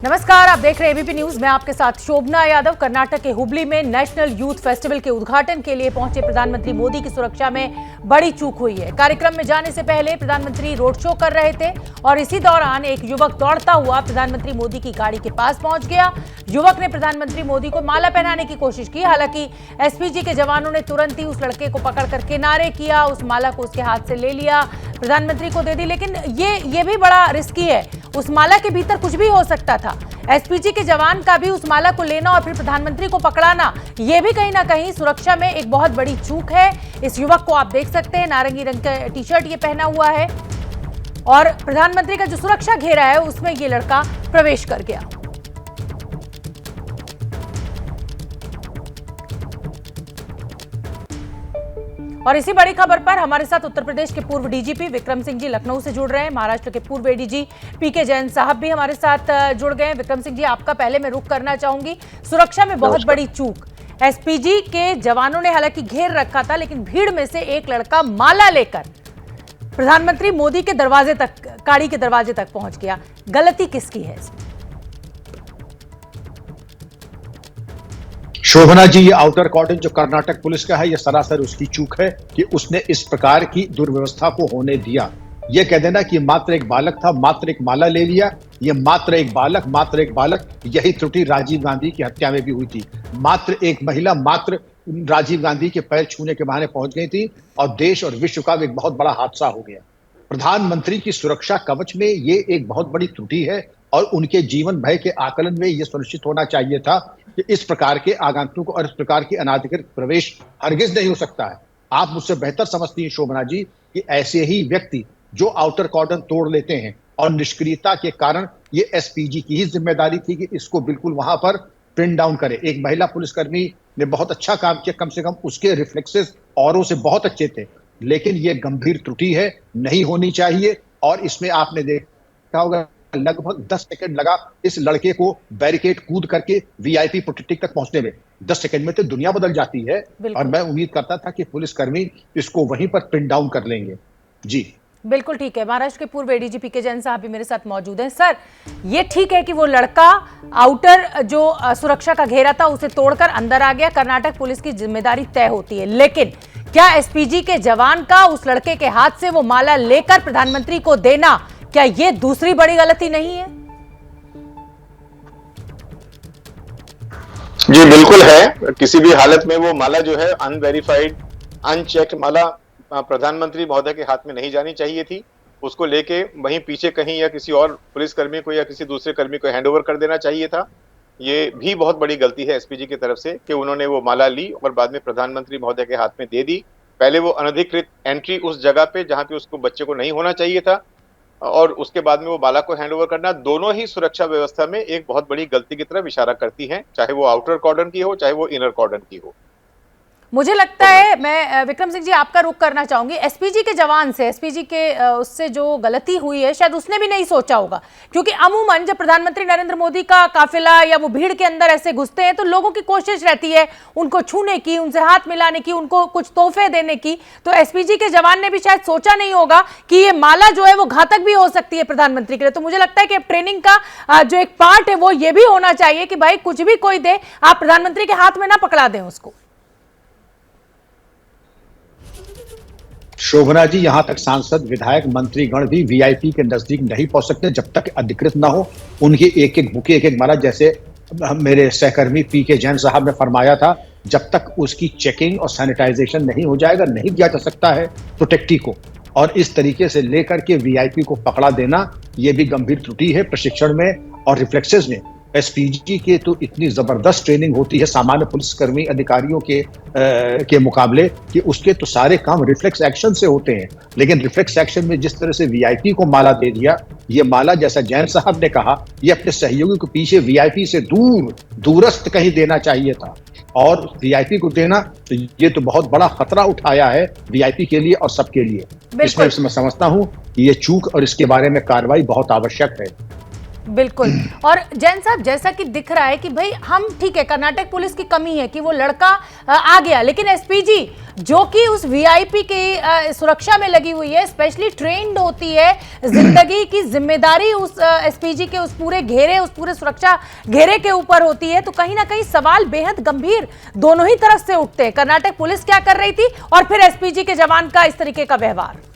नमस्कार, आप देख रहे हैं एबीपी न्यूज। मैं आपके साथ शोभना यादव। कर्नाटक के हुबली में नेशनल यूथ फेस्टिवल के उद्घाटन के लिए पहुंचे प्रधानमंत्री मोदी की सुरक्षा में बड़ी चूक हुई है। कार्यक्रम में जाने से पहले प्रधानमंत्री रोड शो कर रहे थे और इसी दौरान एक युवक दौड़ता हुआ प्रधानमंत्री मोदी की गाड़ी के पास पहुंच गया। युवक ने प्रधानमंत्री मोदी को माला पहनाने की कोशिश की। हालांकि एसपीजी के जवानों ने तुरंत ही उस लड़के को पकड़कर किनारे किया, उस माला को उसके हाथ से ले लिया, प्रधानमंत्री को दे दी। लेकिन ये भी बड़ा रिस्की है, उस माला के भीतर कुछ भी हो सकता था। एसपीजी के जवान का भी उस माला को लेना और फिर प्रधानमंत्री को पकड़ाना, यह भी कहीं ना कहीं सुरक्षा में एक बहुत बड़ी चूक है। इस युवक को आप देख सकते हैं, नारंगी रंग का टी शर्ट ये पहना हुआ है और प्रधानमंत्री का जो सुरक्षा घेरा है उसमें ये लड़का प्रवेश कर गया। और इसी बड़ी खबर पर हमारे साथ उत्तर प्रदेश के पूर्व डीजीपी विक्रम सिंह जी लखनऊ से जुड़ रहे हैं। महाराष्ट्र के पूर्व एडीजी पीके जैन साहब भी हमारे साथ जुड़ गए हैं। विक्रम सिंह जी, आपका पहले मैं रुख करना चाहूंगी, सुरक्षा में बहुत बड़ी चूक। एसपीजी के जवानों ने हालांकि घेर रखा था, लेकिन भीड़ में से एक लड़का माला लेकर प्रधानमंत्री मोदी के दरवाजे तक, गाड़ी के दरवाजे तक पहुंच गया। गलती किसकी है इसमें? शोभना जी, ये आउटर कॉर्डन जो कर्नाटक पुलिस का है, ये सरासर उसकी चूक है कि उसने इस प्रकार की दुर्व्यवस्था को होने दिया। ये कह देना कि मात्र एक बालक था, मात्र एक माला ले लिया, ये मात्र एक बालक, यही त्रुटि राजीव गांधी की हत्या में भी हुई थी। मात्र एक महिला मात्र राजीव गांधी के पैर छूने के बहाने पहुंच गई थी और देश और विश्व का एक बहुत बड़ा हादसा हो गया। प्रधानमंत्री की सुरक्षा कवच में ये एक बहुत बड़ी त्रुटि है और उनके जीवन भय के आकलन में यह सुनिश्चित होना चाहिए था कि इस प्रकार के आगंतुक और इस प्रकार की अनाधिकृत प्रवेश हरगिज नहीं हो सकता है। आप मुझसे बेहतर समझती हैं शोभना जी कि ऐसे ही व्यक्ति जो आउटर कॉर्डन तोड़ लेते हैं और निष्क्रियता के कारण ये एसपीजी की ही जिम्मेदारी थी कि इसको बिल्कुल वहां पर पिन डाउन करे। एक महिला पुलिसकर्मी ने बहुत अच्छा काम किया, कम से कम उसके रिफ्लेक्सेस औरों से बहुत अच्छे थे, लेकिन ये गंभीर त्रुटि है, नहीं होनी चाहिए। और इसमें आपने देखा होगा लगभग 10 सेकंड लगा इस लड़के को बैरिकेड कूद करके वीआईपी प्रोटेक्टिव तक पहुंचने में। 10 सेकंड में तो दुनिया बदल जाती है और मैं उम्मीद करता था कि पुलिसकर्मी इसको वहीं पर पिन डाउन कर लेंगे। जी बिल्कुल ठीक है। महाराष्ट्र के पूर्व एडीजी पीके जैन साहब भी मेरे साथ मौजूद हैं। सर, ये ठीक है कि वो लड़का आउटर जो सुरक्षा का घेरा था उसे तोड़कर अंदर आ गया, कर्नाटक पुलिस की जिम्मेदारी तय होती है, लेकिन क्या एसपीजी के जवान का उस लड़के के हाथ से वो माला लेकर प्रधानमंत्री को देना, क्या ये दूसरी बड़ी गलती नहीं है? जी बिल्कुल है। किसी भी हालत में वो माला जो है अनवेरिफाइड, अनचेक्ड माला प्रधानमंत्री महोदय के हाथ में नहीं जानी चाहिए थी। उसको लेके वहीं पीछे कहीं या किसी और पुलिसकर्मी को या किसी दूसरे कर्मी को हैंडओवर कर देना चाहिए था। ये भी बहुत बड़ी गलती है एसपीजी की तरफ से कि उन्होंने वो माला ली और बाद में प्रधानमंत्री महोदय के हाथ में दे दी। पहले वो अनधिकृत एंट्री उस जगह पे जहां पे उसको बच्चे को नहीं होना चाहिए था और उसके बाद में वो बाला को हैंडओवर करना, दोनों ही सुरक्षा व्यवस्था में एक बहुत बड़ी गलती की तरफ इशारा करती हैं, चाहे वो आउटर कॉर्डन की हो चाहे वो इनर कॉर्डन की हो। मुझे लगता है, मैं विक्रम सिंह जी आपका रुख करना चाहूंगी, एसपीजी के जवान से, एसपीजी के उससे जो गलती हुई है शायद उसने भी नहीं सोचा होगा, क्योंकि अमूमन जब प्रधानमंत्री नरेंद्र मोदी का काफिला या वो भीड़ के अंदर ऐसे घुसते हैं तो लोगों की कोशिश रहती है उनको छूने की, उनसे हाथ मिलाने की, उनको कुछ तोहफे देने की। तो एसपीजी के जवान ने भी शायद सोचा नहीं होगा कि ये माला जो है वो घातक भी हो सकती है प्रधानमंत्री के लिए। तो मुझे लगता है कि ट्रेनिंग का जो एक पार्ट है वो ये भी होना चाहिए कि भाई कुछ भी कोई दे, आप प्रधानमंत्री के हाथ में ना पकड़ा दें उसको। शोभना जी, यहां तक सांसद, विधायक, मंत्रीगण भी वीआईपी के नजदीक नहीं पहुंच सकते जब तक अधिकृत ना हो उनकी एक एक बुके, एक एक माला, जैसे मेरे सहकर्मी पीके जैन साहब ने फरमाया था, जब तक उसकी चेकिंग और सैनिटाइजेशन नहीं हो जाएगा नहीं दिया जा सकता है प्रोटेक्टिव को। और इस तरीके से लेकर के वीआईपी को पकड़ा देना यह भी गंभीर त्रुटि है प्रशिक्षण में और रिफ्लेक्सेस में। एसपीजी के तो इतनी जबरदस्त ट्रेनिंग होती है सामान्य पुलिसकर्मी अधिकारियों के मुकाबले कि उसके तो सारे काम रिफ्लेक्स एक्शन से होते हैं, लेकिन रिफ्लेक्स एक्शन में जिस तरह से वीआईपी को माला दे दिया, ये माला जैसा जैन साहब ने कहा, ये अपने सहयोगी को पीछे वीआईपी से दूरस्थ कहीं देना चाहिए था और वीआईपी को देना, तो ये तो बहुत बड़ा खतरा उठाया है वीआईपी के लिए और सबके लिए। इसमें मैं समझता हूं कि ये चूक और इसके बारे में कार्रवाई बहुत आवश्यक है। बिल्कुल। और जैन साहब, जैसा कि दिख रहा है कि भाई हम ठीक है, कर्नाटक पुलिस की कमी है कि वो लड़का आ गया, लेकिन एसपीजी जो कि उस वीआईपी की सुरक्षा में लगी हुई है, स्पेशली ट्रेंड होती है, जिंदगी की जिम्मेदारी उस एसपीजी के उस पूरे घेरे, उस पूरे सुरक्षा घेरे के ऊपर होती है, तो कहीं ना कहीं सवाल बेहद गंभीर दोनों ही तरफ से उठते हैं। कर्नाटक पुलिस क्या कर रही थी और फिर एसपीजी के जवान का इस तरीके का व्यवहार।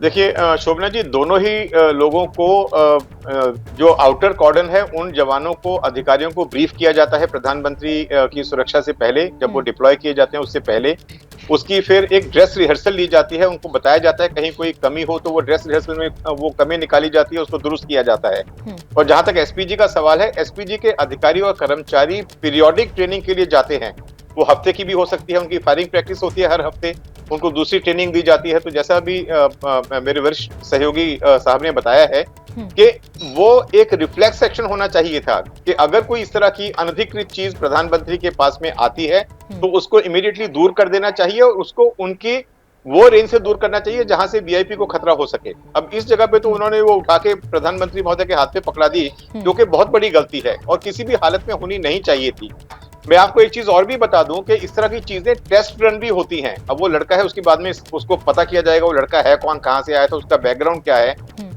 देखिए शोभना जी, दोनों ही लोगों को जो आउटर कॉर्डन है उन जवानों को, अधिकारियों को ब्रीफ किया जाता है प्रधानमंत्री की सुरक्षा से पहले, जब वो डिप्लॉय किए जाते हैं उससे पहले। उसकी फिर एक ड्रेस रिहर्सल ली जाती है, उनको बताया जाता है कहीं कोई कमी हो तो वो ड्रेस रिहर्सल में वो कमी निकाली जाती है, उसको दुरुस्त किया जाता है। और जहां तक एसपीजी का सवाल है, एसपीजी के अधिकारी और कर्मचारी पीरियोडिक ट्रेनिंग के लिए जाते हैं। वो हफ्ते की भी हो सकती है, उनकी फायरिंग प्रैक्टिस होती है हर हफ्ते, उनको दूसरी ट्रेनिंग दी जाती है। तो जैसा भी मेरे वरिष्ठ सहयोगी साहब ने बताया है कि वो एक रिफ्लेक्स एक्शन होना चाहिए था कि अगर कोई इस तरह की अनधिकृत चीज प्रधानमंत्री के पास में आती है तो उसको इमीडिएटली दूर कर देना चाहिए और उसको उनकी वो रेंज से दूर करना चाहिए जहां से वीआईपी को खतरा हो सके। अब इस जगह पे तो उन्होंने वो उठा के प्रधानमंत्री महोदय के हाथ पे पकड़ा दी, जो कि बहुत बड़ी गलती है और किसी भी हालत में होनी नहीं चाहिए थी। मैं आपको एक चीज और भी बता दूं कि इस तरह की चीजें टेस्ट रन भी होती हैं। अब वो लड़का है, उसके बाद में उसको पता किया जाएगा वो लड़का है कौन, कहां से आया था, उसका बैकग्राउंड क्या है।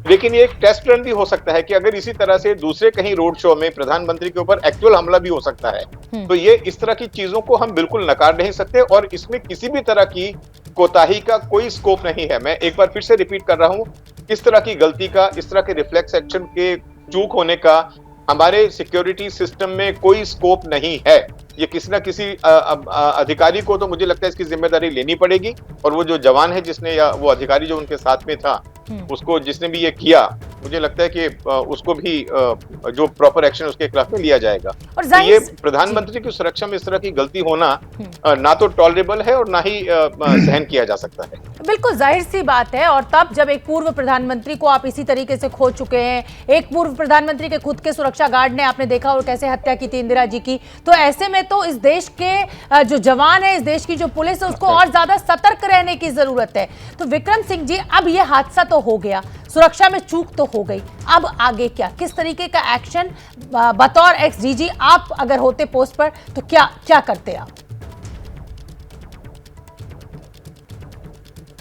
लेकिन ये एक टेस्ट रन भी हो सकता है कि अगर इसी तरह से दूसरे कहीं रोड शो में प्रधानमंत्री के ऊपर एक्चुअल हमला भी हो सकता है। तो ये इस तरह की चीजों को हम बिल्कुल नकार नहीं सकते और इसमें किसी भी तरह की कोताही का कोई स्कोप नहीं है। मैं एक बार फिर से रिपीट कर रहा हूं, इस तरह की गलती का, इस तरह के रिफ्लेक्स एक्शन के चूक होने का हमारे सिक्योरिटी सिस्टम में कोई स्कोप नहीं है। ये किसी ना किसी अधिकारी को तो मुझे लगता है इसकी जिम्मेदारी लेनी पड़ेगी और वो जो जवान है जिसने, या वो अधिकारी जो उनके साथ में था, उसको जिसने भी ये किया, मुझे लगता है कि उसको भी जो प्रॉपर एक्शन उसके खिलाफ में लिया जाएगा। और तो ये प्रधानमंत्री की सुरक्षा में इस तरह की गलती होना ना तो टॉलरेबल है और ना ही सहन किया जा सकता है। बिल्कुल जाहिर सी बात है। और तब जब एक पूर्व प्रधानमंत्री को आप इसी तरीके से खो चुके हैं, एक पूर्व प्रधानमंत्री के खुद के सुरक्षा गार्ड ने, आपने देखा और कैसे हत्या की थी इंदिरा जी की, तो ऐसे में तो इस देश के जो जवान है, इस देश की जो पुलिस है, उसको और ज्यादा सतर्क रहने की जरूरत है। तो विक्रम सिंह जी, अब ये हादसा तो हो गया, सुरक्षा में चूक तो हो गई, अब आगे क्या, किस तरीके का एक्शन बतौर एक्स डीजी आप अगर होते पोस्ट पर तो क्या करते आप?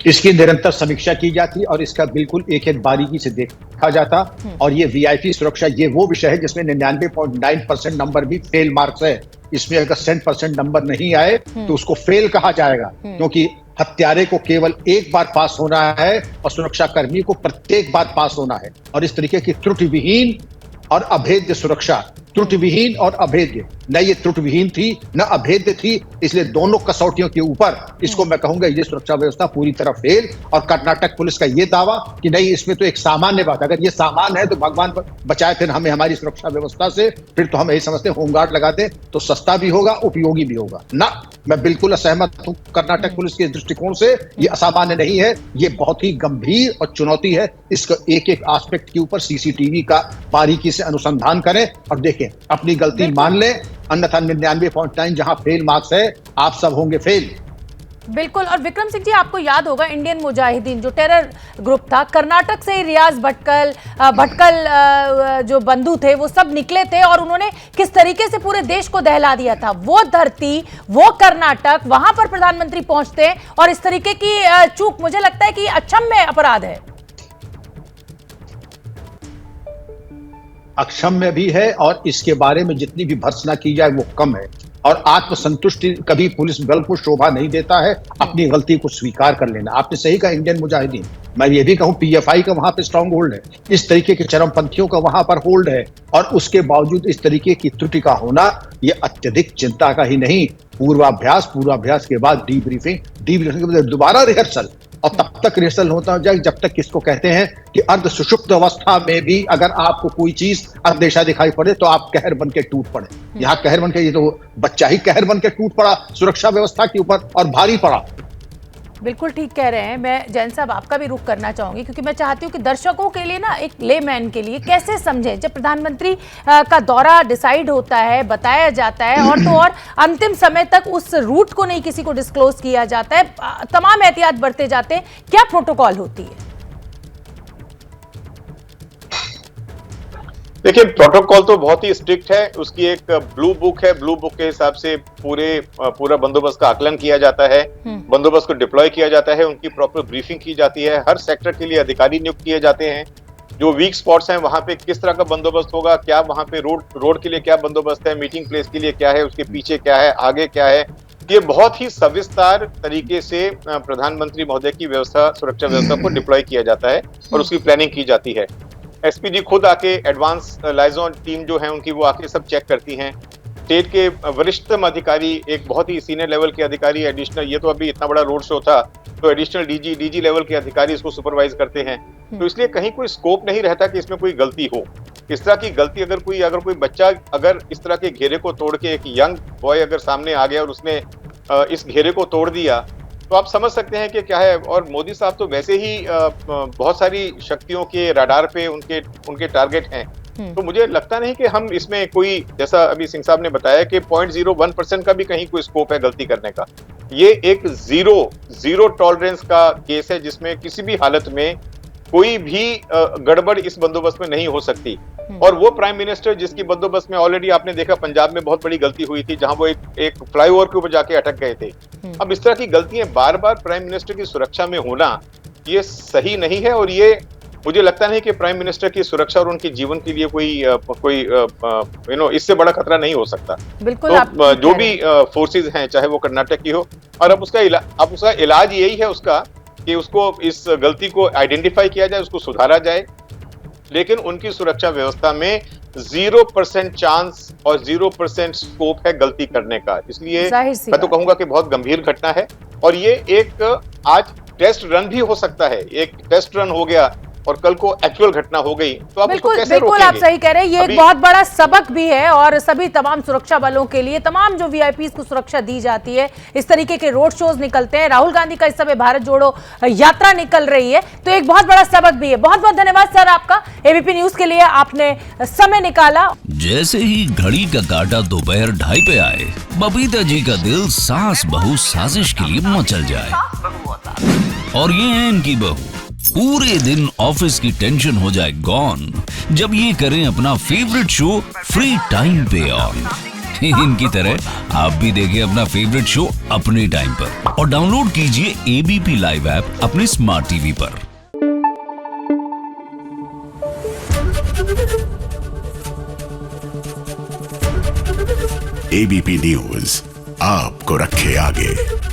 इसकी निरंतर समीक्षा की जाती और इसका बिल्कुल एक एक बारीकी से देखा जाता। और ये वीआईपी सुरक्षा, ये वो विषय है जिसमें 99.9% नंबर भी फेल मार्क्स है। इसमें अगर 100% नंबर नहीं आए तो उसको फेल कहा जाएगा, क्योंकि हत्यारे को केवल एक बार पास होना है और सुरक्षा कर्मी को प्रत्येक बार पास होना है। और इस तरीके की त्रुटि विहीन और अभेद्य सुरक्षा, त्रुटि विहीन और अभेद्य, न ये त्रुटि विहीन थी न अभेद्य थी, इसलिए दोनों कसौटियों के ऊपर इसको मैं कहूंगा ये सुरक्षा व्यवस्था पूरी तरह फेल। और कर्नाटक पुलिस का ये दावा कि नहीं इसमें तो एक सामान्य बात, अगर ये सामान्य है तो भगवान बचाए फिर हमें हमारी सुरक्षा व्यवस्था से, फिर तो हम यही समझते होमगार्ड लगाते तो सस्ता भी होगा, उपयोगी भी होगा ना। मैं बिल्कुल असहमत हूं कर्नाटक पुलिस के दृष्टिकोण से, ये असामान्य नहीं है, ये बहुत ही गंभीर और चुनौती है। इसका एक एक एस्पेक्ट के ऊपर सीसीटीवी का बारीकी से अनुसंधान करें और देखें, अपनी गलती मान लें, अन्यथा 99.9 जहां फेल मार्क्स है, आप सब होंगे फेल। बिल्कुल। और विक्रम सिंह जी, आपको याद होगा इंडियन मुजाहिदीन जो टेरर ग्रुप था, कर्नाटक से रियाज भटकल जो बंधु थे वो सब निकले थे और उन्होंने किस तरीके से पूरे देश को दहला दिया था। वो धरती, वो कर्नाटक, वहां पर प्रधानमंत्री पहुंचते हैं और इस तरीके की चूक, मुझे लगता है कि अक्षम्य अपराध है। अक्षम्य भी है और इसके बारे में जितनी भी भर्त्सना की जाए वो कम है। और आत्मसंतुष्टि कभी पुलिस बल को शोभा नहीं देता है, अपनी गलती को स्वीकार कर लेना। आपने सही कहा, इंडियन मुजाहिदीन, मैं ये भी कहूं पीएफआई का वहां पे स्ट्रांग होल्ड है, इस तरीके के चरमपंथियों का वहां पर होल्ड है, और उसके बावजूद इस तरीके की त्रुटि का होना ये अत्यधिक चिंता का ही नहीं, पूर्वाभ्यास के बाद डीब्रीफिंग के बाद दोबारा रिहर्सल, और तब तक रिहर्सल होता जाए जब तक किसको कहते हैं कि अर्ध सुषुप्त अवस्था में भी अगर आपको कोई चीज अंदेशा दिखाई पड़े तो आप कहर बन के टूट पड़े। यहाँ कहर बन के, ये तो बच्चा ही कहर बन के टूट पड़ा सुरक्षा व्यवस्था के ऊपर और भारी पड़ा। बिल्कुल ठीक कह रहे हैं। मैं जैन साहब आपका भी रुख करना चाहूंगी, क्योंकि मैं चाहती हूँ कि दर्शकों के लिए ना, एक लेमैन के लिए कैसे समझें जब प्रधानमंत्री का दौरा डिसाइड होता है, बताया जाता है, और तो और अंतिम समय तक उस रूट को नहीं किसी को डिस्क्लोज किया जाता है, तमाम एहतियात बरते जाते हैं, क्या प्रोटोकॉल होती है? देखिए, प्रोटोकॉल तो बहुत ही स्ट्रिक्ट है। उसकी एक ब्लू बुक है, ब्लू बुक के हिसाब से पूरा बंदोबस्त का आकलन किया जाता है, बंदोबस्त को डिप्लॉय किया जाता है, उनकी प्रॉपर ब्रीफिंग की जाती है, हर सेक्टर के लिए अधिकारी नियुक्त किए जाते हैं। जो वीक स्पॉट्स हैं वहां पे किस तरह का बंदोबस्त होगा, क्या वहां पे रोड के लिए क्या बंदोबस्त है, मीटिंग प्लेस के लिए क्या है, उसके पीछे क्या है, आगे क्या है, ये बहुत ही सविस्तार तरीके से प्रधानमंत्री महोदय की व्यवस्था, सुरक्षा व्यवस्था को डिप्लॉय किया जाता है और उसकी प्लानिंग की जाती है। एसपी जी खुद आके एडवांस लाइजॉन टीम जो है उनकी, वो आके सब चेक करती हैं। स्टेट के वरिष्ठतम अधिकारी, एक बहुत ही सीनियर लेवल के अधिकारी, एडिशनल, ये तो अभी इतना बड़ा रोड शो था तो एडिशनल डीजी लेवल के अधिकारी इसको सुपरवाइज करते हैं। तो इसलिए कहीं कोई स्कोप नहीं रहता कि इसमें कोई गलती हो। इस तरह की गलती अगर कोई बच्चा अगर इस तरह के घेरे को तोड़ के, एक यंग बॉय अगर सामने आ गया और उसने इस घेरे को तोड़ दिया, तो आप समझ सकते हैं कि क्या है। और मोदी साहब तो वैसे ही बहुत सारी शक्तियों के रडार पे उनके टारगेट हैं। तो मुझे लगता नहीं कि हम इसमें कोई, जैसा अभी सिंह साहब ने बताया कि 0.01% का भी कहीं कोई स्कोप है गलती करने का। ये एक जीरो टॉलरेंस का केस है, जिसमें किसी भी हालत में कोई भी गड़बड़ इस बंदोबस्त में नहीं हो सकती। और वो प्राइम मिनिस्टर जिसकी बंदोबस्त में ऑलरेडी आपने देखा पंजाब में बहुत बड़ी गलती हुई थी, जहां वो एक फ्लाईओवर के ऊपर जाके अटक गए थे। अब इस तरह की गलतियां बार बार प्राइम मिनिस्टर की सुरक्षा में होना, ये सही नहीं है। और ये मुझे लगता नहीं कि प्राइम मिनिस्टर की सुरक्षा और उनके जीवन के लिए कोई इससे बड़ा खतरा नहीं हो सकता। बिल्कुल। तो जो भी फोर्सेज हैं, चाहे वो कर्नाटक की हो, और अब उसका इलाज यही है उसका कि उसको इस गलती को आइडेंटिफाई किया जाए, उसको सुधारा जाए, लेकिन उनकी सुरक्षा व्यवस्था में 0% चांस और 0% स्कोप है गलती करने का। इसलिए मैं तो कहूंगा कि बहुत गंभीर घटना है। और ये एक आज टेस्ट रन भी हो सकता है, एक टेस्ट रन हो गया और कल को एक्चुअल घटना हो गई तो आप उसको कैसे रोकेंगे? आप सही कह रहे हैं। ये एक बहुत बड़ा सबक भी है और सभी तमाम सुरक्षा बलों के लिए, तमाम जो वीआईपीज को सुरक्षा दी जाती है, इस तरीके के रोड शोज निकलते हैं, राहुल गांधी का इस समय भारत जोड़ो यात्रा निकल रही है, तो एक बहुत बड़ा सबक भी है। बहुत बहुत धन्यवाद सर आपका, एबीपी न्यूज के लिए आपने समय निकाला। जैसे ही घड़ी का काटा दोपहर 2:30 पे आए, बबीता जी का दिल सास बहू साजिश के लिए मचल जाए। और ये है इनकी बहू, पूरे दिन ऑफिस की टेंशन हो जाए गॉन जब ये करें अपना फेवरेट शो फ्री टाइम पे ऑन। इनकी तरह आप भी देखें अपना फेवरेट शो अपने टाइम पर और डाउनलोड कीजिए एबीपी लाइव ऐप अपने स्मार्ट टीवी पर। एबीपी न्यूज आपको रखे आगे।